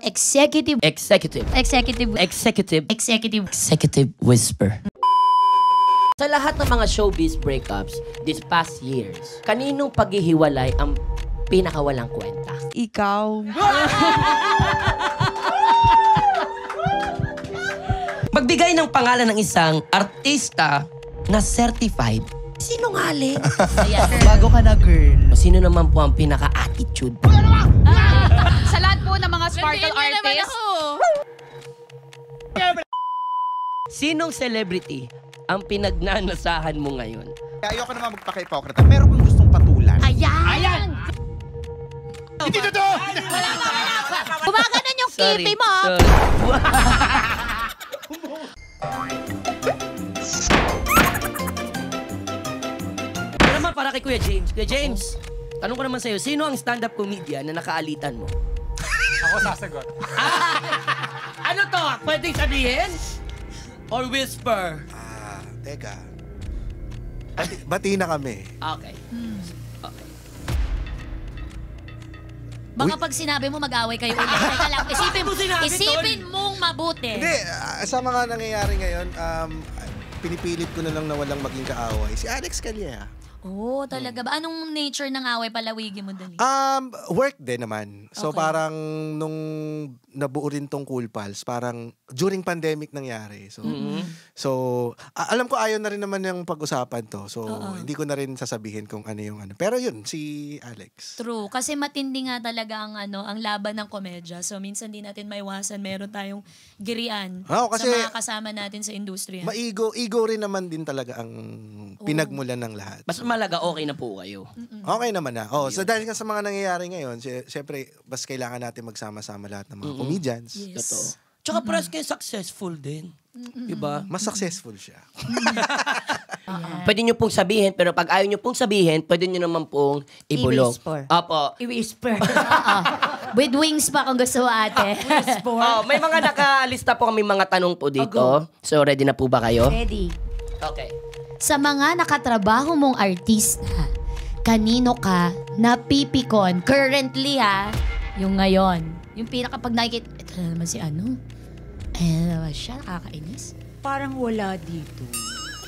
Executive Whisper. Sa lahat ng mga showbiz breakups this past years, kaninong paghihiwalay ang pinakawalang kwenta? Ikaw. Magbigay ng pangalan ng isang artista na certified. Sinungaling. Bago ka na, girl. Sino naman po ang pinaka-attitude? Sa lahat po ng mga sparkle artists. Sinong celebrity ang pinagnanasahan mo ngayon? Ayoko naman magpaka-hipokrita. Meron kong gustong patulan. Ayan! Hindi totoo! Gumaganon yung kipi mo. Ano naman para kay Kuya James? Kuya James, tanong ko naman sa'yo, sino ang stand-up comedian na nakaalitan mo? Ako sasagot. Ano to? Pwedeng sabihin? Or whisper? Teka. Bati na kami. Okay. Baka pag sinabi mo mag-away kayo ulit. Teka lang, isipin mong mabuti. Hindi, sa mga nangyayari ngayon, pinipilit ko na lang na walang maging kaaway. Si Alex Calleja. Oo, talaga ba? Anong nature ng away? Palawigin mo dali. Work din naman. So Okay. parang nung nabuo rin tong Cool Pals, parang during pandemic nangyari. So, alam ko ayaw na rin naman yung pag-usapan to. So hindi ko na rin sasabihin kung ano yung ano. Pero yun, si Alex. True. Kasi matindi nga talaga ang, ang laban ng komedya. So minsan di natin maiwasan. Meron tayong girian Kasi sa mga kasama natin sa industriya. ego rin naman din talaga ang pinagmulan ng lahat. Mas malaga, okay na po kayo. Okay naman na. So dahil nga sa mga nangyayari ngayon, syempre, bas kailangan natin magsama-sama lahat ng mga comedians. Yes. Totoo. Tsaka parehas kayo successful din. Diba? Mas successful siya. Pwede nyo pong sabihin, pero pag ayaw nyo pong sabihin, pwede nyo naman pong ibulong. I-whisper. Opo. I-whisper. With wings pa kung gusto mo, ate. May mga nakalista po kami mga tanong po dito. So, ready na po ba kayo? Ready. Okay. Sa mga nakatrabaho mong artista, kanino ka napipikon currently yung ngayon? Yung pinakapag nakikita, ito na naman si ano? Ayan na naman siya, nakakainis. Parang wala dito.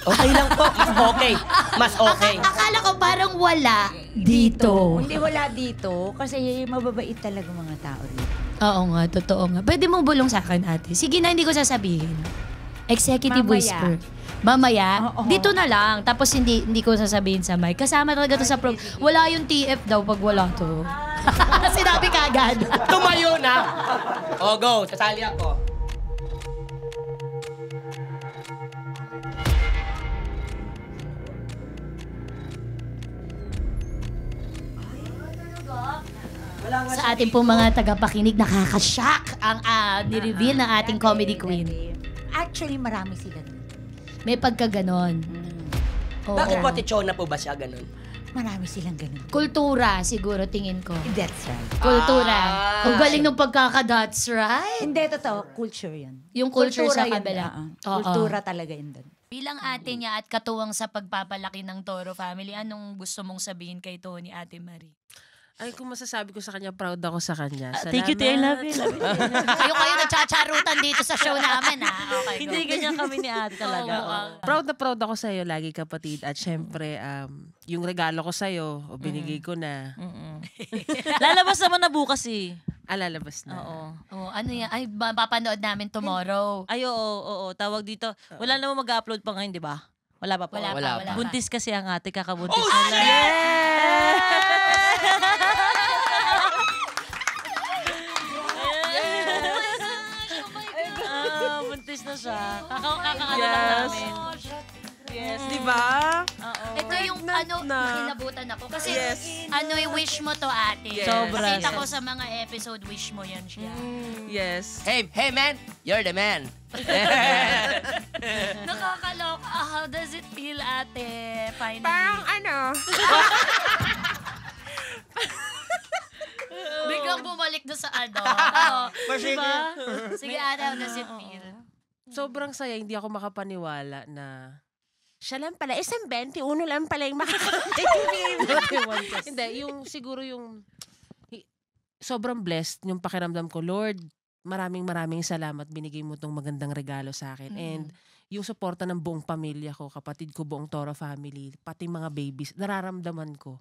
Okay lang po. Mas okay. Mas okay. Akala ko parang wala dito. Hindi wala dito kasi mababait talaga mga tao dito. Oo nga, totoo nga. Pwede mong bulong sa akin, ate. Sige na, hindi ko sasabihin. Executive Mamaya. whisper. Mamaya, Oo. dito na lang. Tapos hindi ko sasabihin sa mic. Kasama talaga to sa pro. Wala yung TF daw pag wala to. Sinabi ka agad. Tumayo na. O, go. Sasali ako. Sa ating pong mga tagapakinig, nakaka-shock ang ni-reveal ng ating comedy queen. Actually, marami sila dito. May pagkaganon. Oo. Bakit po, Tichona po ba siya ganun? Marami silang ganun. Kultura, siguro, tingin ko. That's right. Kultura. Ang galing ng pagkaka-that's right. Hindi, totoo. Culture yun. Yung culture sa yun, kabila. Oo. Kultura talaga yun doon. Bilang ate niya at katuwang sa pagpapalaki ng Toro family, anong gusto mong sabihin kay Tony, Ate Marie? Ay, kung masasabi ko sa kanya, proud ako sa kanya. Thank you, I love you. Kayo nagchacharutan dito sa show namin, ha? Okay, Hindi ganyan kami ni ate talaga. Oo. Proud na proud ako sa'yo, lagi kapatid. At syempre, yung regalo ko sa'yo, binigay ko na. Lalabas naman na bukas eh. Lalabas na. Oo. Oh, ano yan? Ay, papanood namin tomorrow. Ay, oo. Tawag dito. Wala namang mag-upload pa ngayon, di ba? Wala pa po. Wala pa. Buntis kasi ang ate, kakabuntis na lang. Buntis na siya. Kakakaano lang namin. Yes. Di ba? Ito yung nakilabutan ako. Kasi wish mo to, ate. Yes. Sobra. Nakita ko sa mga episode, wish mo yan siya. Yes. Hey, man. You're the man. Nakakaloka. How does it feel, ate? Finally. Parang ano? Biglang bumalik doon sa ano. Diba? Sige, ate, how does it feel? Sobrang saya, hindi ako makapaniwala na siya lang pala, isang 21 lang pala yung makakapaniwala. Hindi, yung siguro yung sobrang blessed yung pakiramdam ko, Lord, maraming salamat. Binigay mo tong magandang regalo sa akin. And yung suporta ng buong pamilya ko, kapatid ko, buong Toro family, pati mga babies, nararamdaman ko.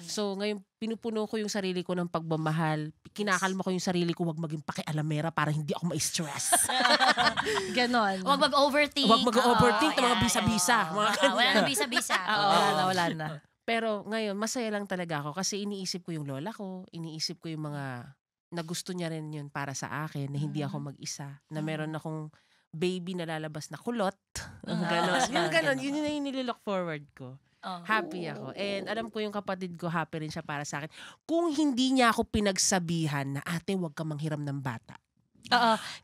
So ngayon, pinupuno ko yung sarili ko ng pagmamahal. Kinakalma ko yung sarili ko, wag maging pakialamera para hindi ako ma-stress. Ganon. Huwag mag-overthink. Huwag mag-overthink ng mga Oo, bisa-bisa. Oo, wala na bisa-bisa. Wala na. Pero ngayon, masaya lang talaga ako kasi iniisip ko yung lola ko, iniisip ko yung mga na gusto niya rin yun para sa akin, na hindi ako mag-isa, na meron akong baby na lalabas na kulot. Ganon. Yung ganon, yun yung nililook forward ko. Happy ako. And alam ko yung kapatid ko, happy rin siya para sa akin. Kung hindi niya ako pinagsabihan na, ate, wag ka manghiram ng bata.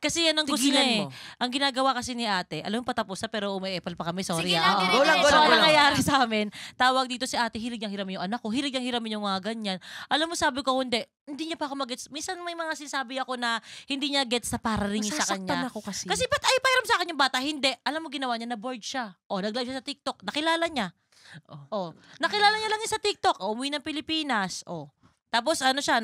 Kasi yan ang gusto Tigilan niya mo. Ang ginagawa kasi ni ate, alam mo patapos na pero umi-epal pa kami, sorry. Sige lang, Oo. dire-diretso. So, ang nangyayari sa amin, tawag dito si ate, hilig niyang hiramin yung anak ko, hilig niyang hiramin yung mga ganyan. Alam mo, sabi ko, hindi niya pa ako mag-gets. Minsan may mga sinasabi ako na hindi niya gets na para rin sa Masasaktan kanya. ako kasi. Kasi ba't ay pahiram sa akin yung bata? Hindi. Alam mo, ginawa niya, na-bored siya. Nag-live siya sa TikTok. Nakilala niya. Nakilala niya lang yun sa TikTok. Umuwi ng Pilipinas. Tapos ano siya,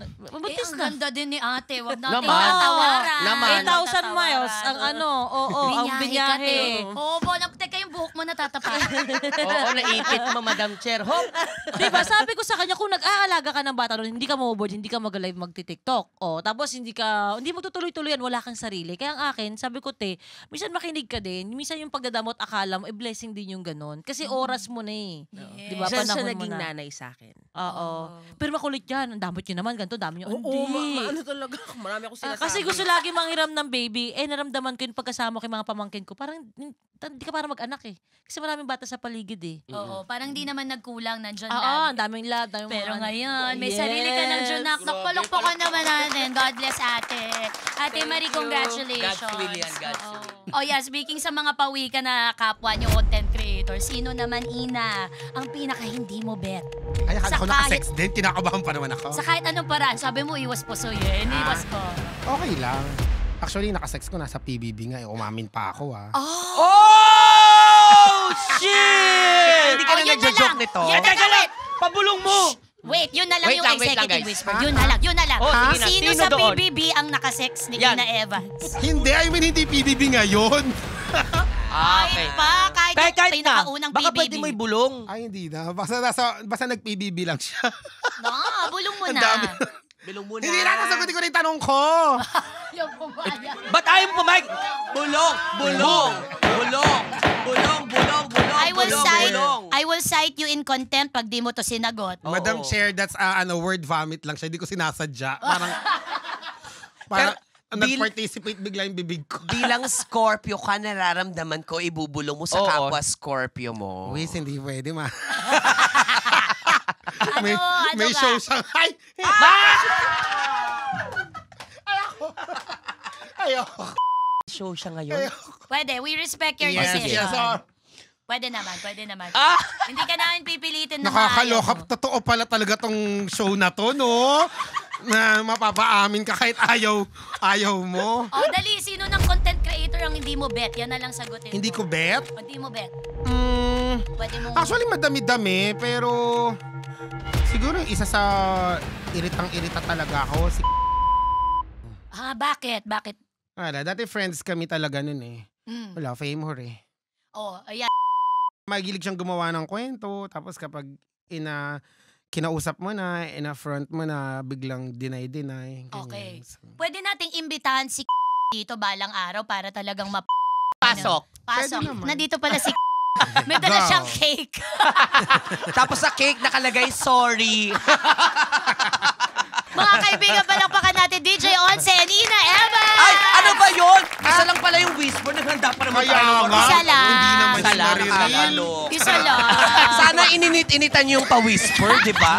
Ang ganda din ni ate. Huwag natin Naman. tatawaran. Naman. 8,000 miles ang ang binyahe. Teka, yung buhok mo natatapakan. Oo, naipit mo, Madam Chair. Hop! Diba, sabi ko sa kanya, kung nag-aalaga ka ng bata doon, hindi ka maboboard, hindi ka mag-live, magti-TikTok. Tapos hindi magtutuloy-tuloy yan, wala kang sarili. Kaya ang akin, sabi ko, minsan makinig ka din, minsan yung pagdadamot, akala mo, blessing din yung ganun. Kasi oras mo na eh. Diba, Siya panahon mo naging na. nanay sa akin. Oo. Pero makulit yan, ang damot nyo naman, ganito, dami nyo. Ano talaga? Marami ako sinasabi. Kasi gusto lagi manghiram ng baby, naramdaman ko yung pagkasama ko yung mga pamangkin ko, parang hindi ka para mag-anak eh. Kasi maraming bata sa paligid eh. Oo, parang di naman nagkulang, nandiyan Oo, lang. ang daming love, daming Pero mga- ngayon, may Yes. sarili ka ng Junak. Nakpalokpokan naman natin. God bless ate. Ate Marie, congratulations. God's will yan, God's Oo. will. Oh yeah, speaking sa mga pawika na kapwa niyo content creator, sino naman, Ina, ang pinaka hindi mo bet? Ay, akala Sa ko kahit- naka-sex din. Kinakabahan pa naman ako. Sa kahit anong paraan, sabi mo, iwas po so yun. Iniwas ko. Okay lang. Actually, naka-sex ko nasa PBB nga. Umamin pa ako, ah. Oh, shit! Hindi ka na yun na nagjo-joke lang. nito. Yun na lang. Wait! Pabulong mo! Wait, yun na lang Wait yung lang, wait lang, executive guys. whisper. Yun na lang, yun na lang. Oh, sige na. Sino Sino sa doon? PBB ang nakasex ni Yan. Ina Evans? Hindi, I mean, hindi PBB ngayon. Okay. Kahit Kahit na. pinakaunang Baka PBB. pwede mo ibulong. Ay, hindi na. Basta nag-PBB lang siya. Bulong mo Ang na. dami. Bilong mo na. Hindi na, nasagutin ko na yung tanong ko. Yung pumaya. Ba't ayaw mo pumayag? Bulong! Bulong! Bulong! Bulong! Bulong! Bulong! I will cite you in contempt pag di mo to sinagot. Oo. Madam Chair, that's word vomit lang siya. Hindi ko sinasadya. Parang nag-participate bigla yung bibig ko. Bilang Scorpio ka, nararamdaman ko, ibubulong mo sa Oo. kapwa Scorpio mo. Wis, hindi pwede, ma. Ano may ka? show siyang, Ayoko. Show siya ngayon. Pwede, we respect your Yes, decision. yes, sir. Pwede naman, pwede naman. Ah! Hindi ka namin pipilitin na Nakakaloka. maayaw mo. Totoo pala talaga tong show na to, no? Na mapapaamin ka kahit ayaw mo. Oh, dali, sino ng content creator ang hindi mo bet? Yan na lang sagutin Hindi ko bet. Hindi mo bet. Pwede mo. Actually, madami-dami, pero siguro yung isa sa iritang-irita talaga ako. Bakit? Bakit? Dati friends kami talaga nun eh. Wala, fame whore eh. Oh, ayan. Magilig siyang gumawa ng kwento, tapos kapag kinausap mo na, ina-front mo na, biglang deny. Ganyan. Okay. So, Pwede nating imbitahan si dito balang araw para talagang Pasok. Pasok. Pwede naman. Nandito pala si may dala Go. siyang cake. Tapos sa cake nakalagay, sorry. Mga kaibigan, palakpakan natin DJ Once and Ina Evans! Ay, ano ba yun? Isa lang pala yung whisper. Naghanda pa naman Kaya tayo. nga, Isa lang. hindi naman Isa siya lang, narinig. nakakalok. Isa lang. Sana ininit-initan yung pa-whisper, di ba?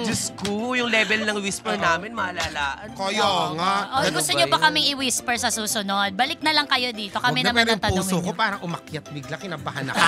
Diyos ko, yung level ng whisper namin, malalaan. Kaya nga. Oh, Ganun gusto ba niyo ba yun? kaming i-whisper sa susunod? Balik na lang kayo dito. Kami Huwag na, naman pero ang yung puso tanungin ko niyo. parang umakyat bigla, kinabahan ako.